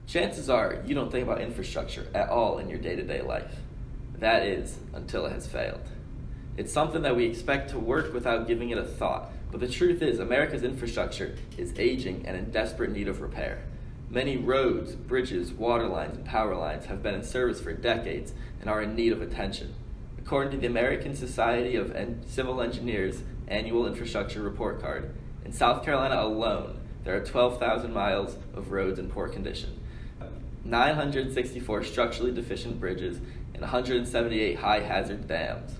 Chances are you don't think about infrastructure at all in your day-to-day life. That is, until it has failed. It's something that we expect to work without giving it a thought, but the truth is America's infrastructure is aging and in desperate need of repair. Many roads, bridges, water lines, and power lines have been in service for decades and are in need of attention. According to the American Society of Civil Engineers Annual Infrastructure Report Card, in South Carolina alone, there are 12,000 miles of roads in poor condition, 964 structurally deficient bridges, and 178 high-hazard dams.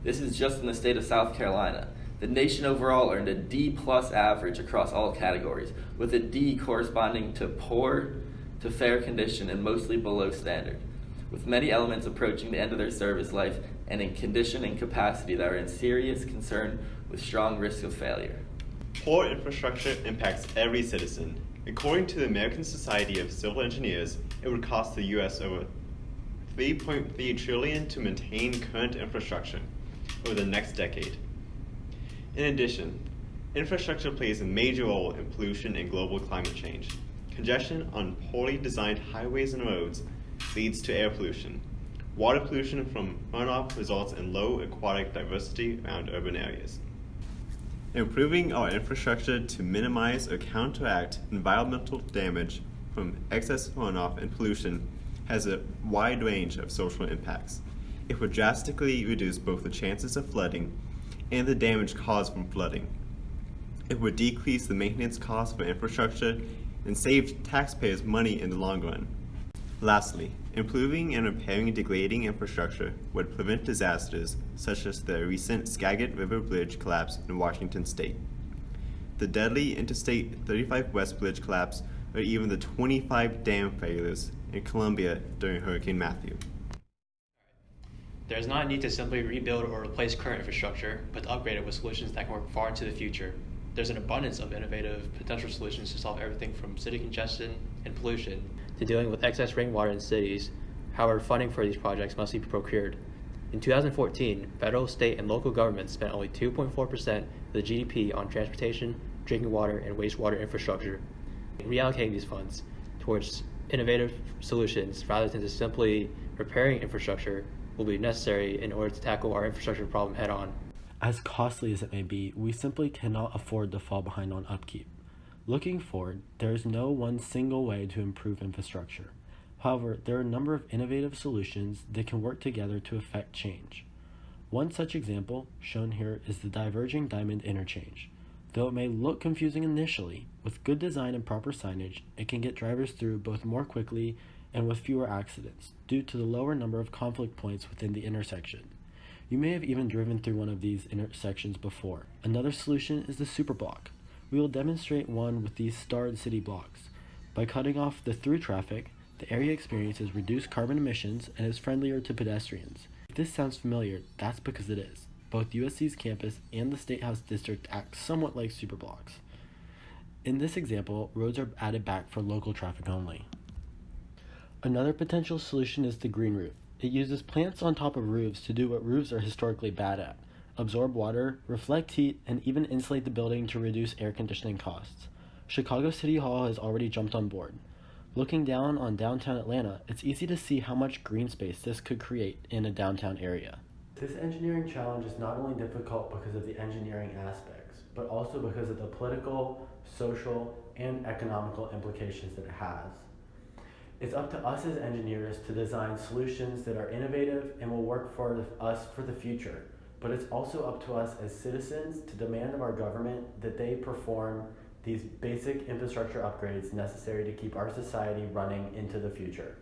This is just in the state of South Carolina. The nation overall earned a D+ average across all categories, with a D corresponding to poor to fair condition and mostly below standard, with many elements approaching the end of their service life and in condition and capacity that are in serious concern with strong risk of failure. Poor infrastructure impacts every citizen. According to the American Society of Civil Engineers, it would cost the U.S. over $3.3 trillion to maintain current infrastructure over the next decade. In addition, infrastructure plays a major role in pollution and global climate change. Congestion on poorly designed highways and roads leads to air pollution. Water pollution from runoff results in low aquatic diversity around urban areas. Improving our infrastructure to minimize or counteract environmental damage from excess runoff and pollution has a wide range of social impacts. It would drastically reduce both the chances of flooding and the damage caused from flooding. It would decrease the maintenance costs for infrastructure and save taxpayers money in the long run. Lastly, improving and repairing degrading infrastructure would prevent disasters such as the recent Skagit River Bridge collapse in Washington state, the deadly Interstate 35 West Bridge collapse, or even the 25 dam failures in Colombia during Hurricane Matthew. There is not a need to simply rebuild or replace current infrastructure, but to upgrade it with solutions that can work far into the future. There's an abundance of innovative potential solutions to solve everything from city congestion and pollution to dealing with excess rainwater in cities. However, funding for these projects must be procured. In 2014, federal, state, and local governments spent only 2.4% of the GDP on transportation, drinking water, and wastewater infrastructure. Reallocating these funds towards innovative solutions rather than just simply repairing infrastructure will be necessary in order to tackle our infrastructure problem head on. As costly as it may be, we simply cannot afford to fall behind on upkeep. Looking forward, there is no one single way to improve infrastructure. However, there are a number of innovative solutions that can work together to effect change. One such example, shown here, is the diverging diamond interchange. Though it may look confusing initially, with good design and proper signage, it can get drivers through both more quickly and with fewer accidents, due to the lower number of conflict points within the intersection. You may have even driven through one of these intersections before. Another solution is the superblock. We will demonstrate one with these starred city blocks. By cutting off the through traffic, the area experiences reduced carbon emissions and is friendlier to pedestrians. If this sounds familiar, that's because it is. Both USC's campus and the State House District act somewhat like superblocks. In this example, roads are added back for local traffic only. Another potential solution is the green roof. It uses plants on top of roofs to do what roofs are historically bad at: absorb water, reflect heat, and even insulate the building to reduce air conditioning costs. Chicago City Hall has already jumped on board. Looking down on downtown Atlanta, it's easy to see how much green space this could create in a downtown area. This engineering challenge is not only difficult because of the engineering aspects, but also because of the political, social, and economical implications that it has. It's up to us as engineers to design solutions that are innovative and will work for us for the future. But it's also up to us as citizens to demand of our government that they perform these basic infrastructure upgrades necessary to keep our society running into the future.